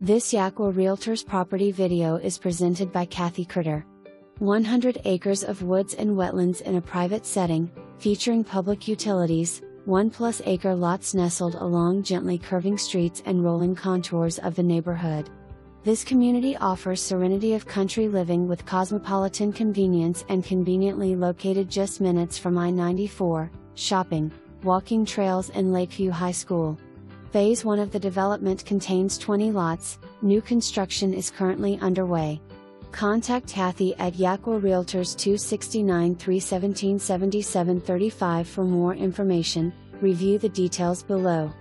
This Jaqua Realtors property video is presented by Cathy Kreter. 100 acres of woods and wetlands in a private setting, featuring public utilities, 1+ acre lots nestled along gently curving streets and rolling contours of the neighborhood. This community offers serenity of country living with cosmopolitan convenience and conveniently located just minutes from I-94, shopping, walking trails and Lakeview High School. Phase 1 of the development contains 20 lots, new construction is currently underway. Contact Cathy at Jaqua Realtors 269-317-7735 for more information. Review the details below.